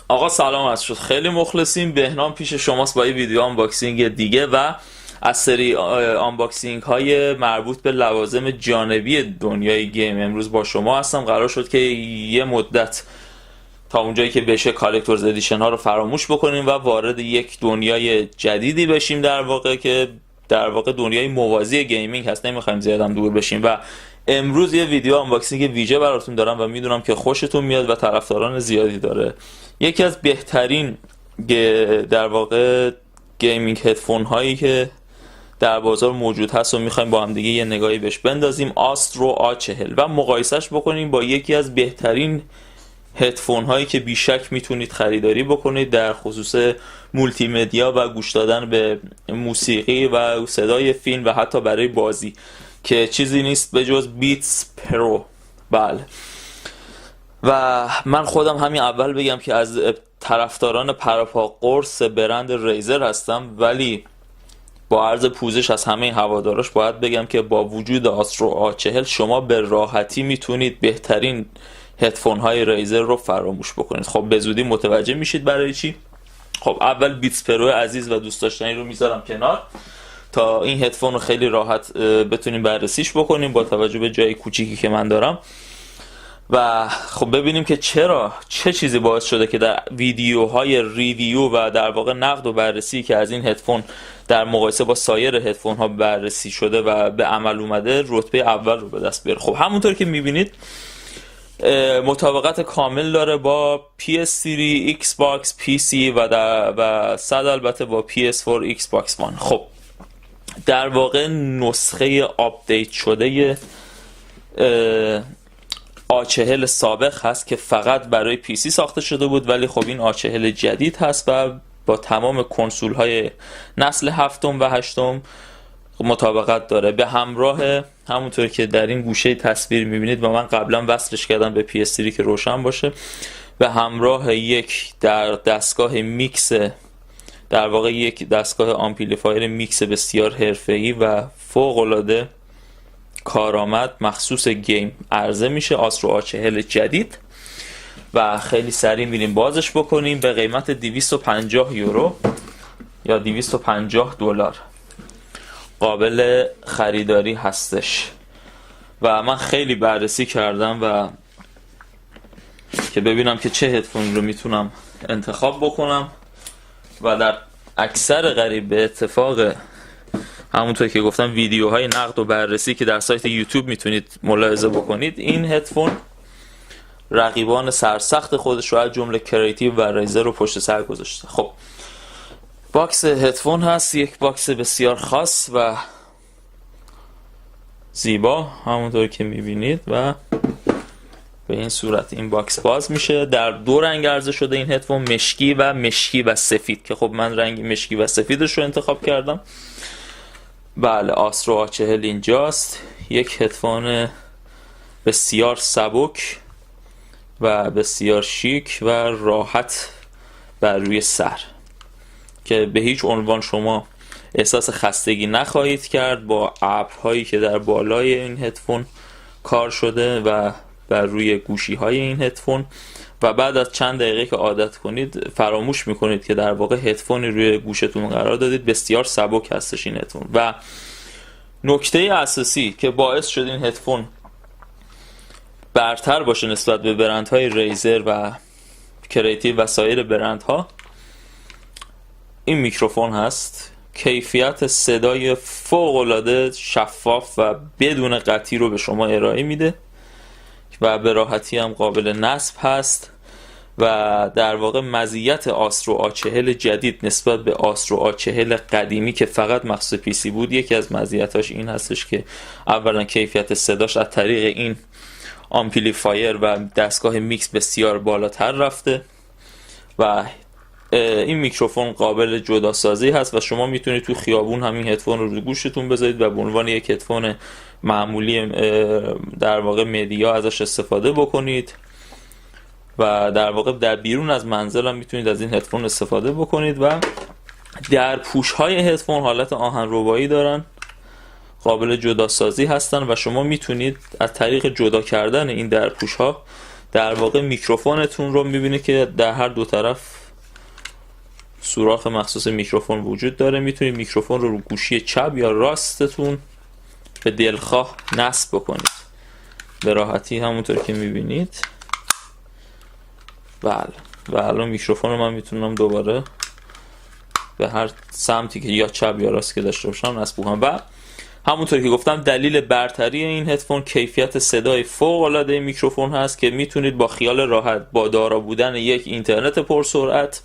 آقا سلام عرض شد، خیلی مخلصیم. بهنام پیش شماست با یه ویدیو آنباکسینگ دیگه و از سری آنباکسینگ های مربوط به لوازم جانبی دنیای گیم. امروز با شما هستم. قرار شد که یه مدت تا اونجایی که بشه کالکتورز ادیشن ها رو فراموش بکنیم و وارد یک دنیای جدیدی بشیم، در واقع دنیای موازی گیمینگ هست. نمیخوایم زیادم دور بشیم و امروز یه ویدیو آنباکسینگ ویژه براتون دارم و میدونم که خوشتون میاد و طرفداران زیادی داره. یکی از بهترین در واقع گیمینگ هدفون هایی که در بازار موجود هست و میخوایم با هم دیگه یه نگاهی بهش بندازیم، آسترو A40 و مقایسهش بکنیم با یکی از بهترین هدفون هایی که بیشک میتونید خریداری بکنید در خصوص مولتی مدیا و گوش دادن به موسیقی و صدای فیلم و حتی برای بازی، که چیزی نیست به جز بیتس پرو. بله، و من خودم همین اول بگم که از طرفداران پراپا قرص برند ریزر هستم، ولی با عرض پوزش از همه هواداراش باید بگم که با وجود آسترو A40 شما به راحتی میتونید بهترین هدفون های ریزر رو فراموش بکنید. خب به زودی متوجه میشید برای چی. خب اول بیتس پرو عزیز و دوست داشتنی رو میذارم کنار تا این هدفون رو خیلی راحت بتونیم بررسیش بکنیم با توجه به جای کوچیکی که من دارم و خب ببینیم که چه چیزی باعث شده که در ویدیوهای ریویو و در واقع نقد و بررسی که از این هدفون در مقایسه با سایر هدفون ها بررسی شده و به عمل اومده رتبه اول رو به دست بیاره. خب همونطور که میبینید مطابقت کامل داره با PS3, Xbox, PC و صد البته با PS4, Xbox One. خب در واقع نسخه آپدیت شده A40 سابق هست که فقط برای PC ساخته شده بود، ولی خب این A40 جدید هست و با تمام کنسول های نسل هفتم و هشتم مطابقت داره. به همراه همونطور که در این گوشه تصویر میبینید و من قبلا وصلش کردم به PS3 که روشن باشه، به همراه یک دستگاه میکس، در واقع یک دستگاه آمپلیفایر میکس بسیار حرفه‌ای و فوق‌العاده کارآمد مخصوص گیم عرضه میشه، آسترو A40 جدید. و خیلی سریع میریم بازش بکنیم. به قیمت 250 یورو یا 250 دلار قابل خریداری هستش و من خیلی بررسی کردم و که ببینم که چه هدفون رو میتونم انتخاب بکنم و در اکثر قریب به اتفاق همونطور که گفتم ویدیوهای نقد و بررسی که در سایت یوتیوب میتونید ملاحظه بکنید، این هدفون رقیبان سرسخت خودش رو از جمله کریتیو و ریزر رو پشت سر گذاشته. خب باکس هدفون هست، یک باکس بسیار خاص و زیبا همونطور که میبینید و به این صورت این باکس باز میشه. در دو رنگ عرضه شده این هدفون، مشکی و سفید، که خب من رنگ مشکی و سفیدش رو انتخاب کردم. بله، آسترو A40 اینجاست، یک هدفون بسیار سبک و بسیار شیک و راحت بر روی سر که به هیچ عنوان شما احساس خستگی نخواهید کرد با ابرهایی که در بالای این هدفون کار شده و بر روی گوشی های این هدفون، و بعد از چند دقیقه که عادت کنید فراموش میکنید که در واقع هدفونی روی گوشتون قرار دادید. بسیار سبک هستش این هدفون و نکته اساسی که باعث شد این هدفون برتر باشه نسبت به برندهای ریزر و کریتیو و سایر برندها این میکروفون هست. کیفیت صدای فوق‌العاده شفاف و بدون قطعی رو به شما ارائه میده و به راحتی هم قابل نصب هست و در واقع مزیت آسترو A40 جدید نسبت به آسترو A40 قدیمی که فقط مخصوص PC بود، یکی از مزیتاش این هستش که اولا کیفیت صداش از طریق این آمپلیفایر و دستگاه میکس بسیار بالاتر رفته و این میکروفون قابل جداسازی هست و شما میتونید تو خیابون همین هدفون رو گوشتون بذارید و به عنوان یک هدفون معمولی در واقع مدیا ازش استفاده بکنید و در واقع در بیرون از منزل هم میتونید از این هدفون استفاده بکنید. و در پوش های هدفون حالت آهن ربایی دارن، قابل جداسازی هستن و شما میتونید از طریق جدا کردن این در پوش ها در واقع میکروفونتون رو میبینید که در هر دو طرف سوراخ مخصوص میکروفون وجود داره. میتونید میکروفون رو گوشی چپ یا راستتون به دلخواه نصب بکنید به راحتی، همونطور که میبینید. بله و الان میکروفون رو من میتونم دوباره به هر سمتی که یا چپ یا راست که داشته باشم نصب کنم. و همونطور که گفتم دلیل برتری این هدفون کیفیت صدای فوق العاده میکروفون هست که میتونید با خیال راحت با دارا بودن یک اینترنت پرسرعت،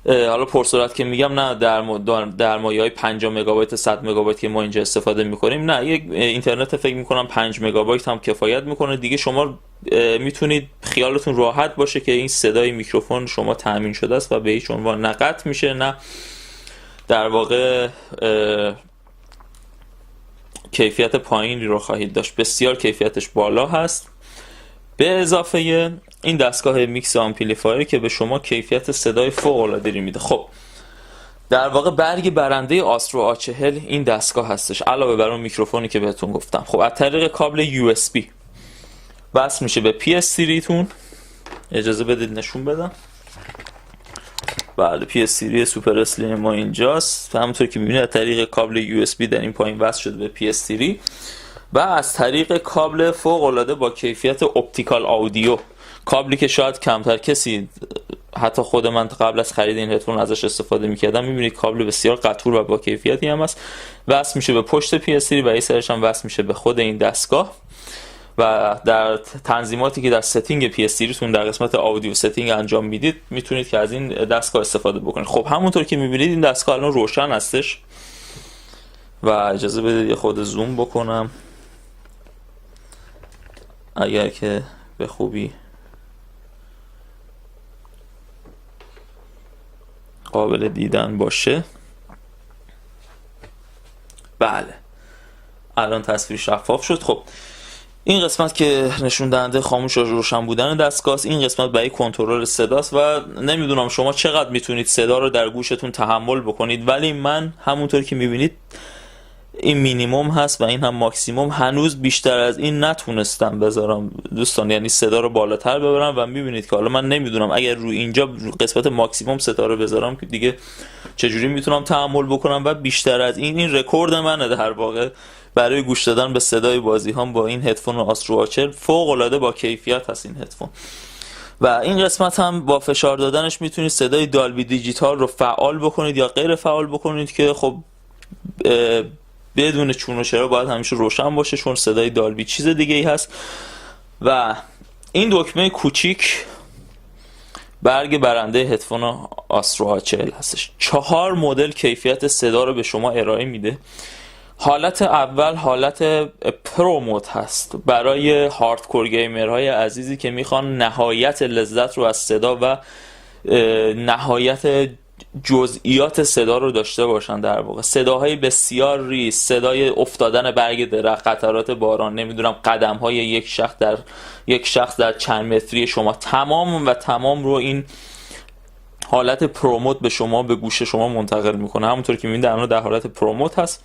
حالا پرسرعت که میگم نه در مایه‌های 50 مگابایت 100 مگابایت که ما اینجا استفاده میکنیم، نه یک اینترنت فکر میکنم 5 مگابایت هم کفایت میکنه دیگه. شما میتونید خیالتون راحت باشه که این صدای میکروفون شما تامین شده است و به هیچ عنوان نه قطع میشه نه در واقع کیفیت پایینی رو خواهید داشت. بسیار کیفیتش بالا هست. به اضافه این دستگاه میکس آمپلیفایر که به شما کیفیت صدای فوق العاده میده. خب در واقع برگ برنده آسترو A40 این دستگاه هستش، علاوه بر اون میکروفونی که بهتون گفتم. خب از طریق کابل USB وصل میشه به PS3 تون. اجازه بدید نشون بدم. بله PS3 سوپر اسلیم ما اینجاست. همونطور که میبینید از طریق کابل USB در این پایین وصل شده به PS3 و از طریق کابل فوق العاده با کیفیت اپتیکال آودیو، کابلی که شاید کمتر کسی، حتی خود من قبل از خرید این هدفون ازش استفاده میکردم، میبینید کابل بسیار قطور و با کیفیتی هم است. وصل میشه به پشت PS3 و این سرش هم وصل میشه به خود این دستگاه و در تنظیماتی که در ستینگ PS3 تون در قسمت آودیو ستینگ انجام میدید میتونید که از این دستگاه استفاده بکنید. خب همونطور که میبینید این دستگاه الان روشن هستش و اجازه بدید یه خود زوم بکنم اگر که به خوبی قابل دیدن باشه. بله الان تصویر شفاف شد. خب این قسمت که نشون دهنده خاموش و روشن بودن دستگاه است. این قسمت برای کنترل صداست و نمیدونم شما چقدر میتونید صدا رو در گوشتون تحمل بکنید، ولی من همونطور که میبینید این مینیمم هست و این هم ماکسیمم. هنوز بیشتر از این نتونستم بذارم دوستان، یعنی صدا رو بالاتر ببرم و میبینید که حالا من نمیدونم اگر رو اینجا رو قسمت ماکسیمم صدا رو بذارم که دیگه چجوری میتونم تحمل بکنم و بیشتر از این رکورد منه در واقع برای گوش دادن به صدای بازی هم با این هدفون آسترو A40. فوق العاده با کیفیت هست این هدفون و این قسمت هم با فشار دادنش میتونید صدای دالبی دیجیتال رو فعال بکنید یا غیر فعال بکنید که خب بدون چون و چرا باید همیشه روشن باشه چون صدای دالبی چیز دیگه ای هست. و این دکمه کوچیک برگ برنده هدفون آسترو A40 هستش. 4 مدل کیفیت صدا رو به شما ارائه میده. حالت اول حالت پرو مود هست برای هاردکور گیمرهای عزیزی که میخوان نهایت لذت رو از صدا و نهایت جزئیات صدا رو داشته باشن. در واقع صداهای بسیار ریز، صدای افتادن برگ درخت، قطرات باران، نمیدونم قدم‌های یک شخص در چند متری شما، تمام رو این حالت پروموت به شما به گوش شما منتقل میکنه. همونطور که میبینید در حالت پروموت هست.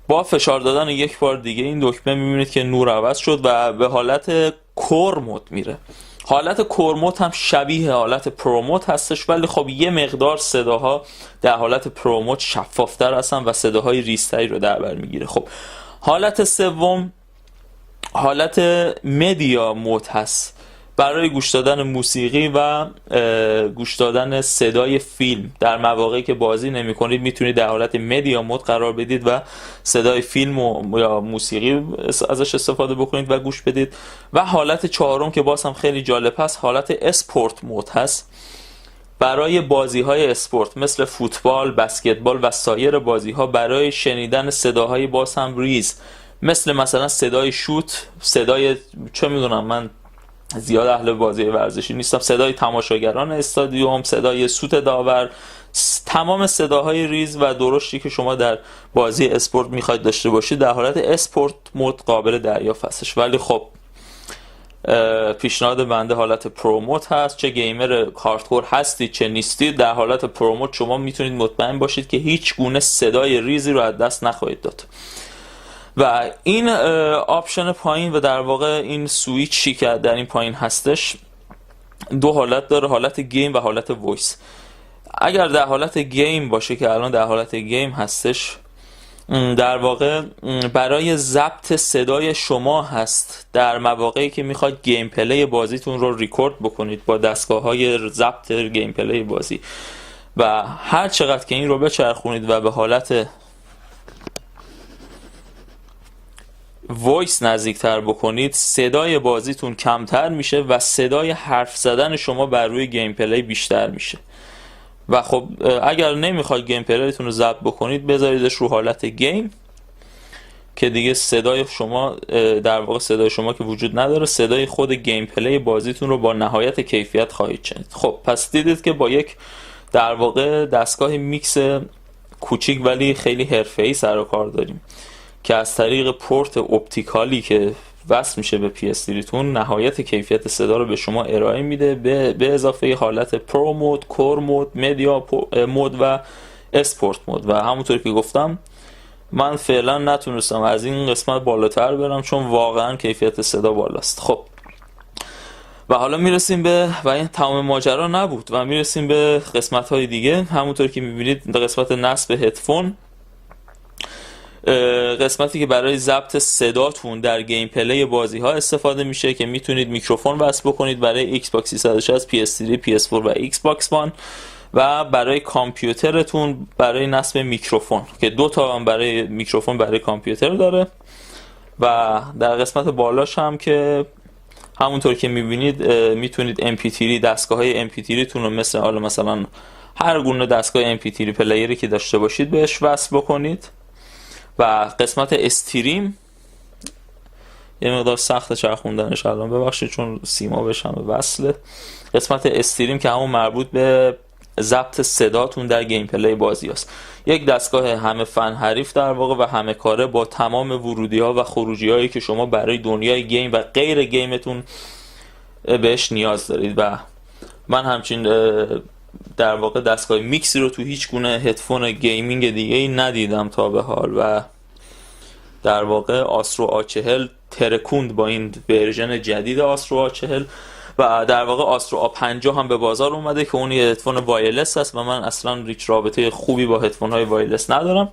با فشار دادن یک بار دیگه این دکمه میبینید که نور عوض شد و به حالت کور مود میره. حالت کور مود هم شبیه حالت پروموت هستش ولی خب یه مقدار صداها در حالت پروموت شفافتر هستن و صداهای ریزتری رو در بر میگیره. خب حالت سوم حالت مدیا مود هست برای گوش دادن موسیقی و گوش دادن صدای فیلم. در مواقعی که بازی نمی کنید میتونید در حالت مدیا مود قرار بدید و صدای فیلم یا موسیقی ازش استفاده بکنید و گوش بدید. و حالت چهارم که باز هم خیلی جالب هست حالت اسپورت مود هست برای بازی های اسپورت مثل فوتبال، بسکتبال و سایر بازی ها، برای شنیدن صداهای باز هم ریز مثلا صدای شوت، صدای چه میدونم من زیاد اهل بازی ورزشی نیستم، صدای تماشاگران استادیوم، صدای سوت داور، تمام صداهای ریز و درشتی که شما در بازی اسپورت میخواید داشته باشید در حالت اسپورت مود قابل دریافت هستش. ولی خب پیشنهاد بنده حالت پروموت هست. چه گیمر هاردکور هستید چه نیستید در حالت پروموت شما میتونید مطمئن باشید که هیچ گونه صدای ریزی رو از دست نخواهید داد. و این آپشن پایین و در واقع این سویچی که در این پایین هستش دو حالت داره، حالت گیم و حالت وایس. اگر در حالت گیم باشه که الان در حالت گیم هستش، در واقع برای ضبط صدای شما هست در مواقعی که میخواید گیم پلی بازیتون رو ریکورد بکنید با دستگاه‌های ضبط گیم پلی بازی و هر چقدر که این رو بچرخونید و به حالت وایس نزدیکتر بکنید، صدای بازیتون کمتر میشه و صدای حرف زدن شما بر روی گیم پلی بیشتر میشه. و خب اگر نمیخواید گیم پلیتون رو ضبط بکنید، بذاریدش رو حالت گیم که دیگه صدای شما در واقع صدای شما که وجود نداره، صدای خود گیم پلی بازیتون رو با نهایت کیفیت خواهید شنید. خب پس دیدید که با یک در واقع دستگاه میکس کوچیک ولی خیلی حرفه‌ای سر و کار داریم که از طریق پورت اپتیکالی که وصل میشه به PS3 تون نهایت کیفیت صدا رو به شما ارائه میده، به اضافه حالت پرو مود، کور مود، مدیا مود و اسپورت مود. و همونطور که گفتم من فعلا نتونستم از این قسمت بالاتر برم چون واقعا کیفیت صدا بالاست. خب و حالا میرسیم به، و این تمام ماجرا نبود، و میرسیم به قسمت های دیگه. همونطور که میبینید قسمت نصب هدفون، قسمتی که برای ضبط صداتون در گیم پلی بازی ها استفاده میشه که میتونید میکروفون وصل بکنید برای ایکس باکس 360، PS3، PS4 و ایکس باکس وان، و برای کامپیوترتون برای نصب میکروفون که دو تا برای میکروفون برای کامپیوتر داره. و در قسمت بالاش هم که همونطور که میبینید میتونید MP3 دستگاه‌های MP3 تون رو مثلا هر گونه دستگاه MP3 پلیری که داشته باشید بهش وصل بکنید. و قسمت استریم یه مقدار سخت چرخوندنش الان، ببخشید چون سیما بشم وصله. قسمت استریم که همون مربوط به ضبط صداتون در گیم پلی بازی هست، یک دستگاه همه فن حریف در واقع و همه کاره با تمام ورودی ها و خروجی هایی که شما برای دنیای گیم و غیر گیمتون بهش نیاز دارید. و من همچین در واقع دستگاه میکسی رو تو هیچ گونه هدفون گیمینگ دیگه ای ندیدم تا به حال. و در واقع آسترو A40 ترکوند با این ورژن جدید آسترو A40 و در واقع آسترو A50 هم به بازار اومده که اون یه هدفون وایرلس هست و من اصلا هیچ رابطه خوبی با هدفون های وایرلس ندارم.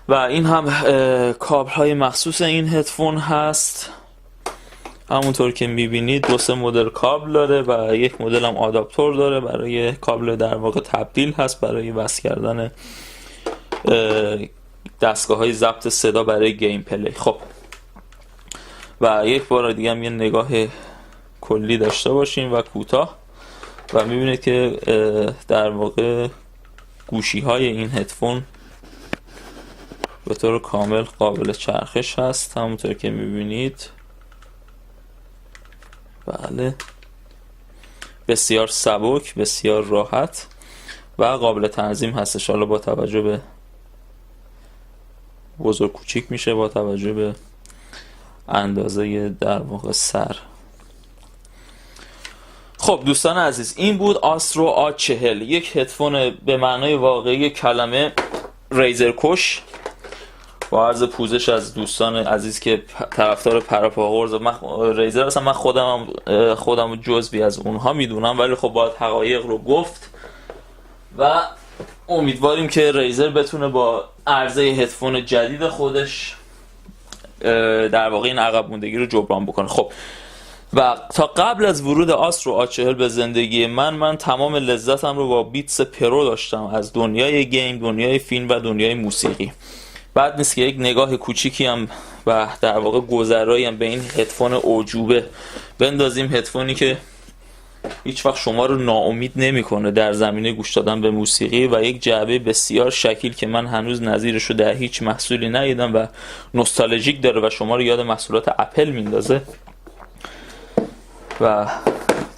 و این هم کابل های مخصوص این هدفون هست. همونطور که میبینید 2-3 مدل کابل داره و یک مدل هم آداپتور داره برای کابل در واقع تبدیل هست برای وصل کردن دستگاه های ضبط صدا برای گیم پلی. خب و یک بار دیگه هم یه نگاه کلی داشته باشیم و کوتاه و میبینید که در واقع گوشی های این هدفون به طور کامل قابل چرخش هست. همونطور که میبینید بله بسیار سبک، بسیار راحت و قابل تنظیم هستش. حالا با توجه به بزرگ کوچیک میشه با توجه به اندازه در واقع سر. خب دوستان عزیز، این بود آسترو A40، یک هدفون به معنای واقعی کلمه ریزر کش. با عرض پوزش از دوستان عزیز که طرفدار پراپاگورز، من ریزر هستم، من خودم جزوی از اونها میدونم، ولی خب باید حقایق رو گفت و امیدواریم که ریزر بتونه با عرضه هدفون جدید خودش در واقع این عقب موندگی رو جبران بکنه. خب و تا قبل از ورود آسترو A40 به زندگی من تمام لذتم رو با بیتس پرو داشتم از دنیای گیم، دنیای فیلم و دنیای موسیقی. بعد نیست که یک نگاه کوچیکی هم و در واقع گذرایی هم به این هدفون اعجوبه بندازیم، هدفونی که هیچ وقت شما رو ناامید نمیکنه در زمینه گوش دادن به موسیقی و یک جعبه بسیار شکیل که من هنوز نظیرش رو در هیچ محصولی ندیدم و نوستالژیک داره و شما رو یاد محصولات اپل میندازه و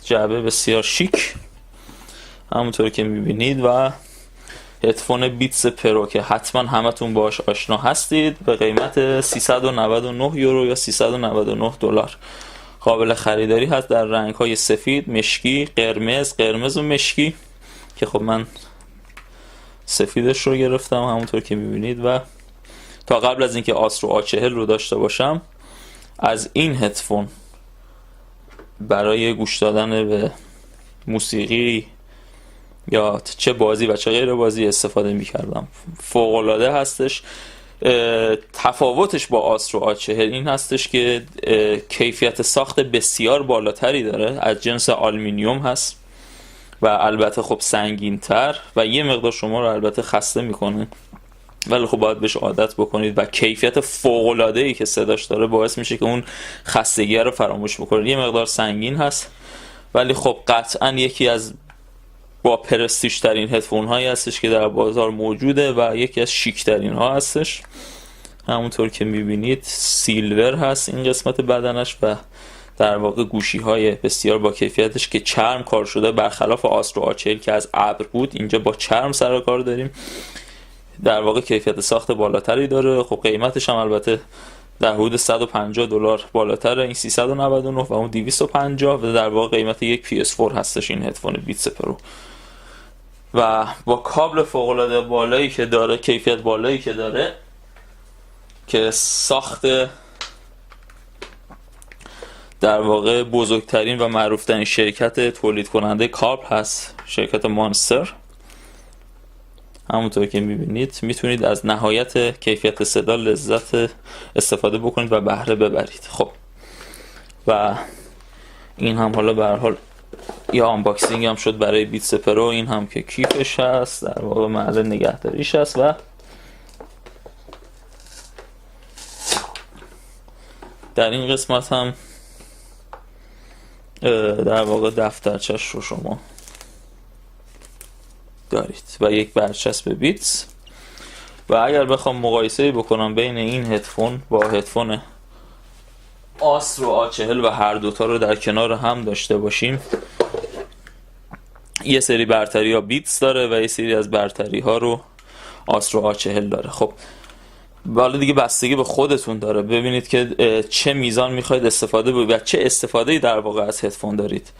جعبه بسیار شیک همونطور که میبینید و هدفون بیتس پرو که حتما همتون باش آشنا هستید به قیمت 399 یورو یا 399 دلار قابل خریداری هست در رنگ‌های سفید، مشکی، قرمز و مشکی که خب من سفیدش رو گرفتم همونطور که میبینید و تا قبل از اینکه آسترو A40 رو داشته باشم از این هدفون برای گوش دادن به موسیقی یا چه بازی و چه غیر بازی استفاده میکردم. فوق‌العاده هستش. تفاوتش با آسترو A40 این هستش که کیفیت ساخت بسیار بالاتری داره، از جنس آلومینیوم هست و البته خب سنگین تر و یه مقدار شما رو البته خسته میکنه، ولی خب باید بهش عادت بکنید و کیفیت فوق‌العاده‌ای که صداش داره باعث میشه که اون خستگی رو فراموش بکنید. یه مقدار سنگین هست ولی خب قطعا یکی از با پرستیژ ترین هدفون هایی هستش که در بازار موجوده و یکی از شیک ترین ها هستش. همونطور که میبینید سیلور هست این قسمت بدنش و در واقع گوشی های بسیار با کیفیتش که چرم کار شده، برخلاف آسترو A40 که از ابر بود، اینجا با چرم سر کار داریم. در واقع کیفیت ساخت بالاتری داره. خب قیمتش هم البته در حدود $150 بالاتره، این 399 و اون 250 و در واقع قیمت یک PS4 هستش این هدفون بیتس پرو و با کابل فوق العاده بالایی که داره، کیفیت بالایی که داره، که ساخت در واقع بزرگترین و معروفترین شرکت تولید کننده کابل هست، شرکت مانستر. همونطور که میبینید میتونید از نهایت کیفیت صدا لذت استفاده بکنید و بهره ببرید. خب و این هم حالا به هر حال یا آنباکسینگ هم شد برای بیتس پرو. این هم که کیفش هست، در واقع محل نگهداریش هست و در این قسمت هم در واقع دفترچش رو شما دارید و یک برچسب بیتس. و اگر بخوام مقایسه بکنم بین این هدفون با هدفون آسترو A40 و هر دوتا رو در کنار هم داشته باشیم، یه سری برتری ها بیتس داره و یه سری از برتری ها رو آسترو A40 داره. خب حالا دیگه بستگی به خودتون داره، ببینید که چه میزان میخواید استفاده و چه استفاده‌ای در واقع از هدفون دارید.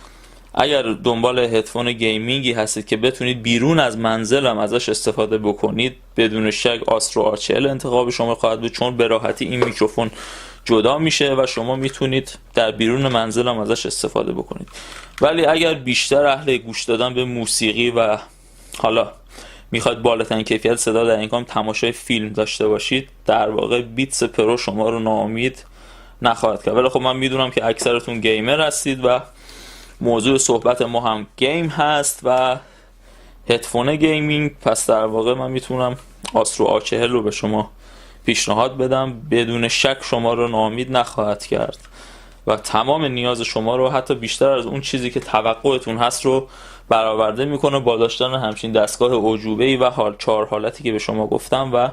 اگر دنبال هدفون گیمینگی هستید که بتونید بیرون از منزل هم ازش استفاده بکنید، بدون شک آسترو A40 انتخاب شما خواهد بود، چون به راحتی این میکروفون جدا میشه و شما میتونید در بیرون منزل هم ازش استفاده بکنید. ولی اگر بیشتر اهل گوش دادن به موسیقی و حالا میخواید بالاترین کیفیت صدا در این کام تماشای فیلم داشته باشید، در واقع بیتس پرو شما رو ناامید نخواهد کرد. ولی خب من میدونم که اکثرتون گیمر هستید و موضوع صحبت ما هم گیم هست و هدفون گیمینگ، پس در واقع من میتونم آسترو A40 رو به شما پیشنهاد بدم. بدون شک شما رو ناامید نخواهد کرد و تمام نیاز شما رو حتی بیشتر از اون چیزی که توقعتون هست رو برآورده میکنه با داشتن همچین دستگاه اعجوبه‌ای و 4 حالتی که به شما گفتم و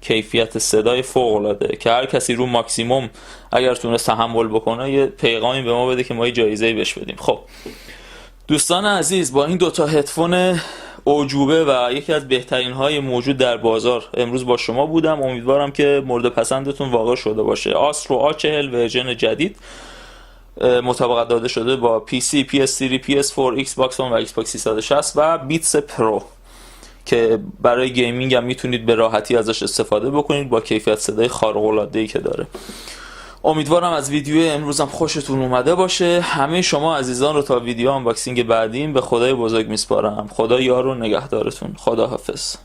کیفیت صدای فوق العاده که هر کسی رو ماکسیموم اگر تونست تحمل بکنه یه پیغامی به ما بده که ما یه جایزه‌ای بهش بدیم. خب دوستان عزیز، با این دوتا هدفون اعجوبه و یکی از بهترین های موجود در بازار امروز با شما بودم. امیدوارم که مورد پسندتون واقع شده باشه. آسترو A40 ورژن جدید مطابقت داده شده با PC، PS3، PS4، Xbox One و Xbox 360 و بیتس پرو که برای گیمینگ هم میتونید به راحتی ازش استفاده بکنید با کیفیت صدای خارق العاده ای که داره. امیدوارم از ویدیو امروزم خوشتون اومده باشه. همه شما عزیزان رو تا ویدیو آنباکسینگ بعدیم به خدای بزرگ میسپارم. خدا یار و نگهدارتون. خدا حافظ.